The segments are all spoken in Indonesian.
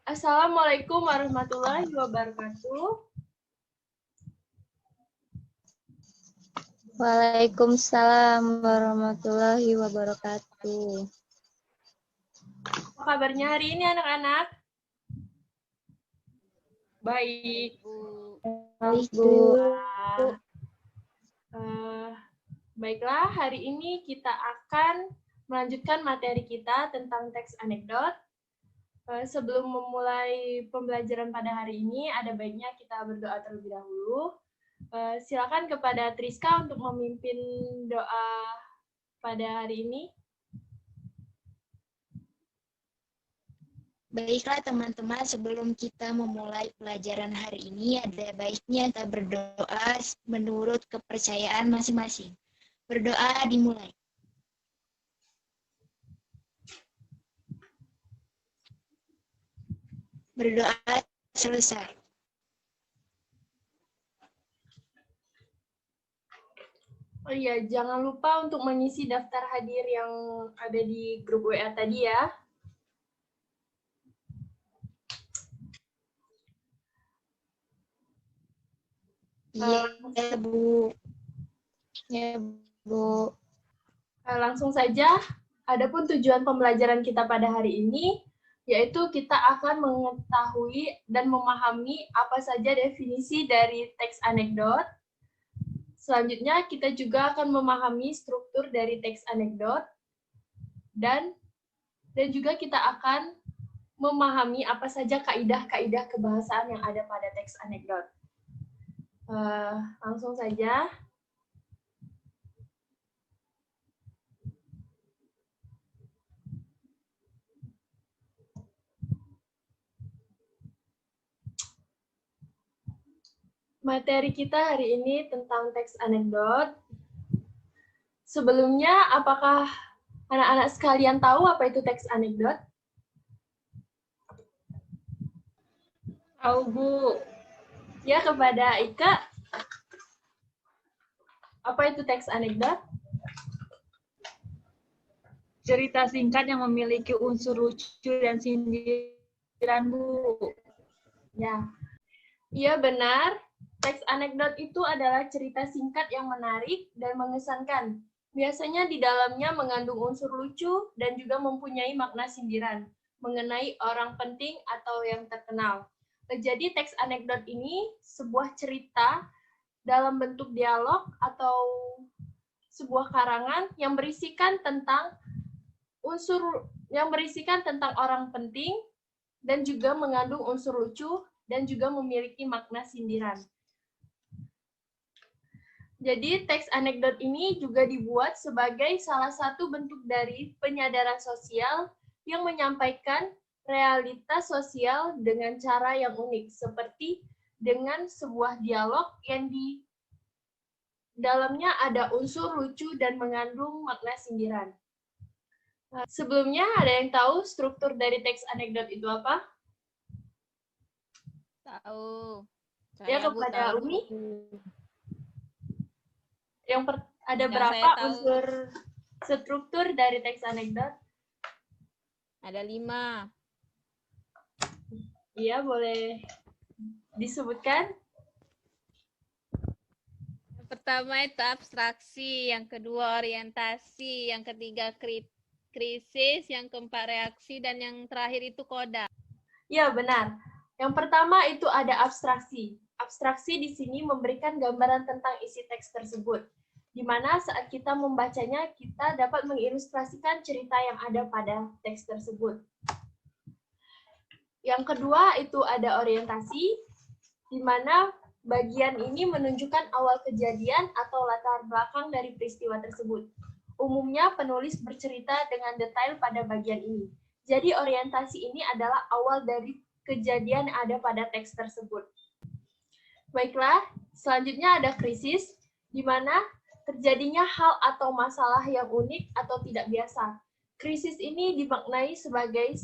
Assalamualaikum warahmatullahi wabarakatuh. Waalaikumsalam warahmatullahi wabarakatuh. Apa kabarnya hari ini anak-anak? Baik. Baik, Bu. Baiklah, hari ini kita akan melanjutkan materi kita tentang teks anekdot. Sebelum memulai pembelajaran pada hari ini, ada baiknya kita berdoa terlebih dahulu. Silakan kepada Triska untuk memimpin doa pada hari ini. Baiklah teman-teman, sebelum kita memulai pelajaran hari ini, ada baiknya kita berdoa menurut kepercayaan masing-masing. Berdoa dimulai. Berdoa selesai. Oh iya, jangan lupa untuk mengisi daftar hadir yang ada di grup WA tadi ya. Iya, Bu. Ya, Bu. Langsung saja, adapun tujuan pembelajaran kita pada hari ini, yaitu kita akan mengetahui dan memahami apa saja definisi dari teks anekdot. Selanjutnya, kita juga akan memahami struktur dari teks anekdot, dan juga kita akan memahami apa saja kaidah-kaidah kebahasaan yang ada pada teks anekdot. Langsung saja. Materi kita hari ini tentang teks anekdot. Sebelumnya, apakah anak-anak sekalian tahu apa itu teks anekdot? Tahu, Bu. Ya, kepada Ika, apa itu teks anekdot? Cerita singkat yang memiliki unsur lucu dan sindiran, Bu. Ya, iya benar. Teks anekdot itu adalah cerita singkat yang menarik dan mengesankan. Biasanya di dalamnya mengandung unsur lucu dan juga mempunyai makna sindiran mengenai orang penting atau yang terkenal. Jadi teks anekdot ini sebuah cerita dalam bentuk dialog atau sebuah karangan yang berisikan tentang orang penting dan juga mengandung unsur lucu dan juga memiliki makna sindiran. Jadi teks anekdot ini juga dibuat sebagai salah satu bentuk dari penyadaran sosial yang menyampaikan realitas sosial dengan cara yang unik, seperti dengan sebuah dialog yang di dalamnya ada unsur lucu dan mengandung makna sindiran. Sebelumnya, ada yang tahu struktur dari teks anekdot itu apa? Tahu. Ya, Saya kepada tahu. Umi. Ada Ya, berapa saya tahu. unsur struktur dari teks anekdot? Ada 5. Iya, boleh disebutkan. Yang pertama itu abstraksi, yang kedua orientasi, yang ketiga krisis, yang keempat reaksi, dan yang terakhir itu koda. Ya, benar. Yang pertama itu ada abstraksi. Abstraksi di sini memberikan gambaran tentang isi teks tersebut, di mana saat kita membacanya, kita dapat mengilustrasikan cerita yang ada pada teks tersebut. Yang kedua itu ada orientasi, di mana bagian ini menunjukkan awal kejadian atau latar belakang dari peristiwa tersebut. Umumnya penulis bercerita dengan detail pada bagian ini. Jadi orientasi ini adalah awal dari kejadian yang ada pada teks tersebut. Baiklah, selanjutnya ada krisis, di mana terjadinya hal atau masalah yang unik atau tidak biasa. Krisis ini dimaknai sebagai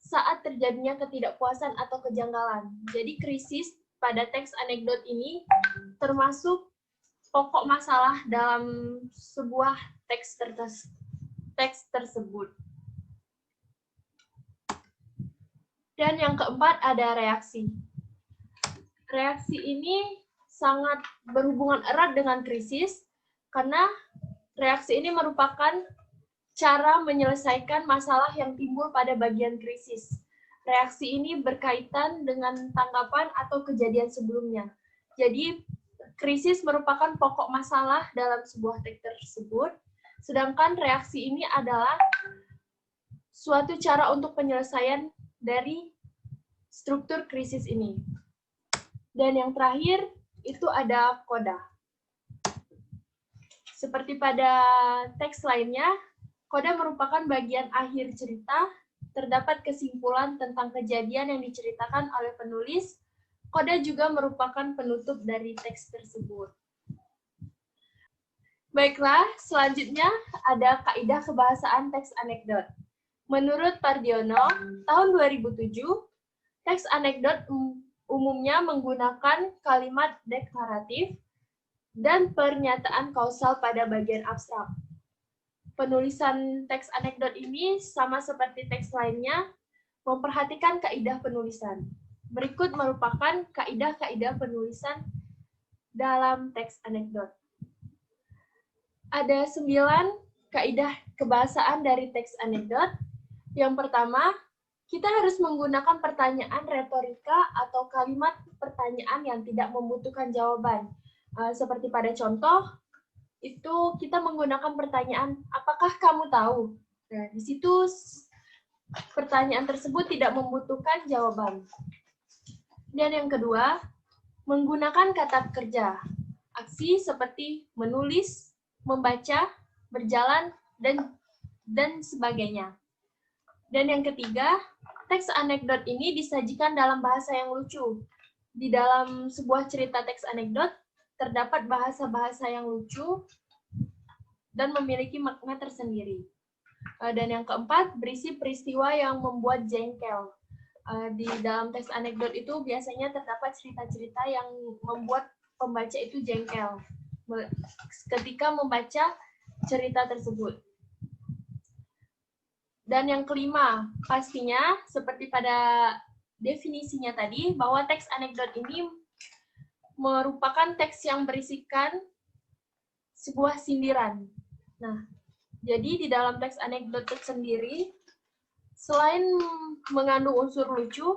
saat terjadinya ketidakpuasan atau kejanggalan. Jadi krisis pada teks anekdot ini termasuk pokok masalah dalam sebuah teks tersebut. Dan yang keempat ada reaksi. Reaksi ini sangat berhubungan erat dengan krisis karena reaksi ini merupakan cara menyelesaikan masalah yang timbul pada bagian krisis. Reaksi ini berkaitan dengan tanggapan atau kejadian sebelumnya. Jadi, krisis merupakan pokok masalah dalam sebuah teks tersebut, sedangkan reaksi ini adalah suatu cara untuk penyelesaian dari struktur krisis ini. Dan yang terakhir, itu ada koda. Seperti pada teks lainnya, koda merupakan bagian akhir cerita, terdapat kesimpulan tentang kejadian yang diceritakan oleh penulis. Koda juga merupakan penutup dari teks tersebut. Baiklah, selanjutnya ada kaidah kebahasaan teks anekdot. Menurut Pardiono, tahun 2007, teks anekdot umumnya menggunakan kalimat deklaratif dan pernyataan kausal pada bagian abstrak. Penulisan teks anekdot ini sama seperti teks lainnya, memperhatikan kaidah penulisan. Berikut merupakan kaidah-kaidah penulisan dalam teks anekdot. Ada 9 kaidah kebahasaan dari teks anekdot. Yang pertama, kita harus menggunakan pertanyaan retorika atau kalimat pertanyaan yang tidak membutuhkan jawaban. Seperti pada contoh, itu kita menggunakan pertanyaan, apakah kamu tahu? Nah, di situ pertanyaan tersebut tidak membutuhkan jawaban. Dan yang kedua, menggunakan kata kerja. Aksi seperti menulis, membaca, berjalan, dan sebagainya. Dan yang ketiga, teks anekdot ini disajikan dalam bahasa yang lucu. Di dalam sebuah cerita teks anekdot, terdapat bahasa-bahasa yang lucu dan memiliki makna tersendiri. Dan yang keempat, berisi peristiwa yang membuat jengkel. Di dalam teks anekdot itu biasanya terdapat cerita-cerita yang membuat pembaca itu jengkel ketika membaca cerita tersebut. Dan yang kelima, pastinya seperti pada definisinya tadi, bahwa teks anekdot ini merupakan teks yang berisikan sebuah sindiran. Nah, jadi di dalam teks anekdot itu sendiri, selain mengandung unsur lucu,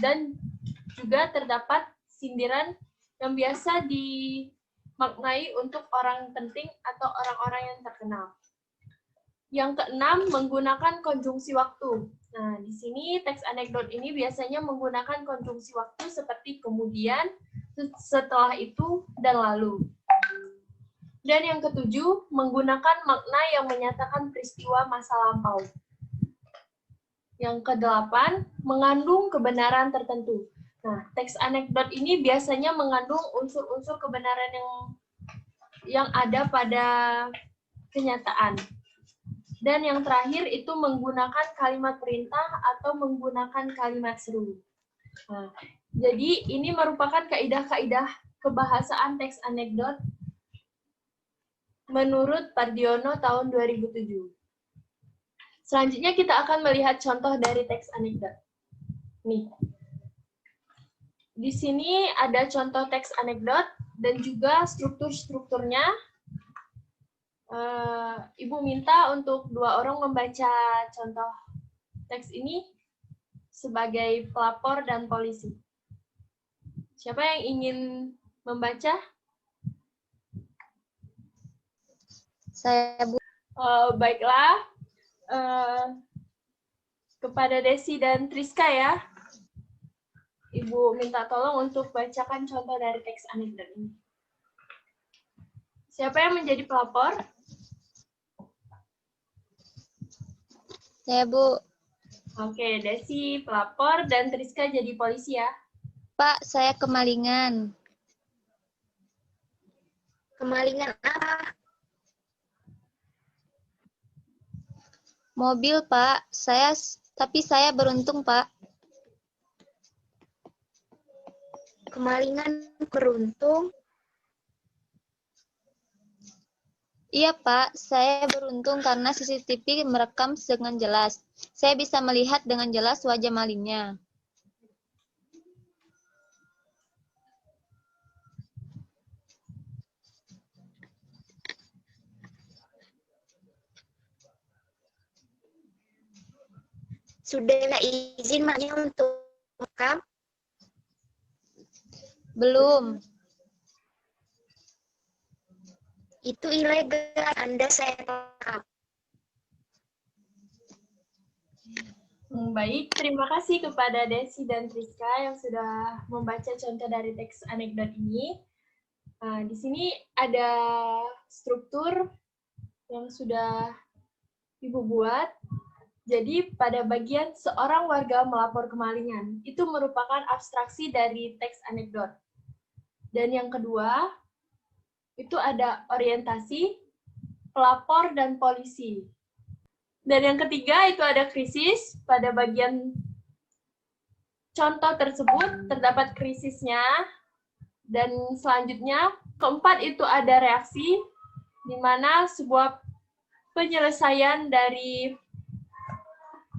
dan juga terdapat sindiran yang biasa dimaknai untuk orang penting atau orang-orang yang terkenal. Yang keenam, menggunakan konjungsi waktu. Nah, di sini teks anekdot ini biasanya menggunakan konjungsi waktu seperti kemudian, setelah itu, dan lalu. Dan yang ketujuh, menggunakan makna yang menyatakan peristiwa masa lampau. Yang kedelapan, mengandung kebenaran tertentu. Nah, teks anekdot ini biasanya mengandung unsur-unsur kebenaran yang ada pada kenyataan. Dan yang terakhir itu menggunakan kalimat perintah atau menggunakan kalimat seru. Nah, jadi ini merupakan kaidah-kaidah kebahasaan teks anekdot menurut Pardiono tahun 2007. Selanjutnya kita akan melihat contoh dari teks anekdot. Nih. Di sini ada contoh teks anekdot dan juga struktur-strukturnya. Ibu minta untuk 2 orang membaca contoh teks ini sebagai pelapor dan polisi. Siapa yang ingin membaca? Saya, Bu. Baiklah. Kepada Desi dan Triska ya. Ibu minta tolong untuk bacakan contoh dari teks anekdot ini. Siapa yang menjadi pelapor? Saya, Bu. Oke, Desi pelapor dan Triska jadi polisi ya. Pak, saya kemalingan. Kemalingan apa? Mobil, Pak. Tapi saya beruntung, Pak. Kemalingan beruntung? Iya, Pak. Saya beruntung karena CCTV merekam dengan jelas. Saya bisa melihat dengan jelas wajah malingnya. Sudah izin maknya untuk rekam? Belum. Itu ilegal. Anda saya rekam. Baik, terima kasih kepada Desi dan Triska yang sudah membaca contoh dari teks anekdot ini. Nah, di sini ada struktur yang sudah Ibu buat. Jadi pada bagian seorang warga melapor kemalingan, itu merupakan abstraksi dari teks anekdot. Dan yang kedua, itu ada orientasi, pelapor, dan polisi. Dan yang ketiga itu ada krisis. Pada bagian contoh tersebut terdapat krisisnya. Dan selanjutnya, keempat itu ada reaksi, di mana sebuah penyelesaian dari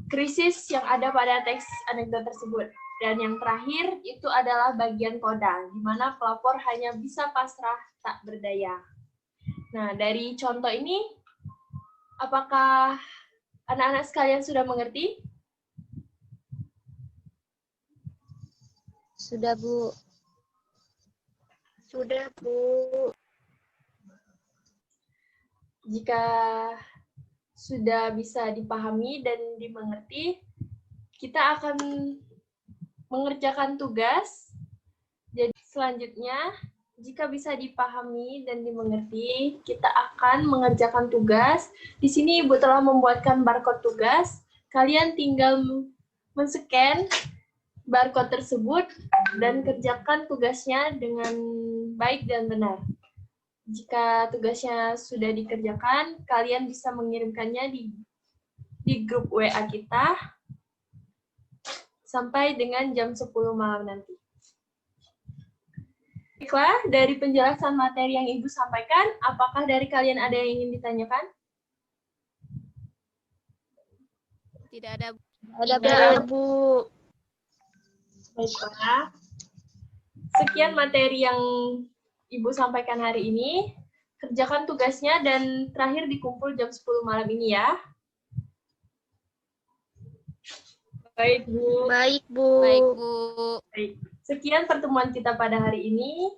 krisis yang ada pada teks anekdot tersebut. Dan yang terakhir itu adalah bagian koda, di mana pelapor hanya bisa pasrah tak berdaya. Nah, dari contoh ini, apakah anak-anak sekalian sudah mengerti? Sudah, Bu. Sudah, Bu. Jika sudah bisa dipahami dan dimengerti, kita akan mengerjakan tugas. Jadi selanjutnya, jika bisa dipahami dan dimengerti, kita akan mengerjakan tugas. Di sini Ibu telah membuatkan barcode tugas. Kalian tinggal men-scan barcode tersebut dan kerjakan tugasnya dengan baik dan benar. Jika tugasnya sudah dikerjakan, kalian bisa mengirimkannya di grup WA kita sampai dengan jam 10 malam nanti. Baiklah, dari penjelasan materi yang Ibu sampaikan, apakah dari kalian ada yang ingin ditanyakan? Tidak ada. Tidak, Bu. Baiklah. Sekian materi yang Ibu sampaikan hari ini. Kerjakan tugasnya dan terakhir dikumpul jam 10 malam ini ya. Baik, Bu. Baik, Bu. Baik, Bu. Baik. Sekian pertemuan kita pada hari ini.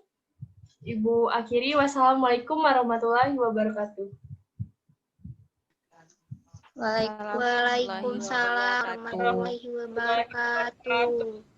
Ibu akhiri. Wassalamualaikum warahmatullahi wabarakatuh. Waalaikumsalam warahmatullahi wabarakatuh.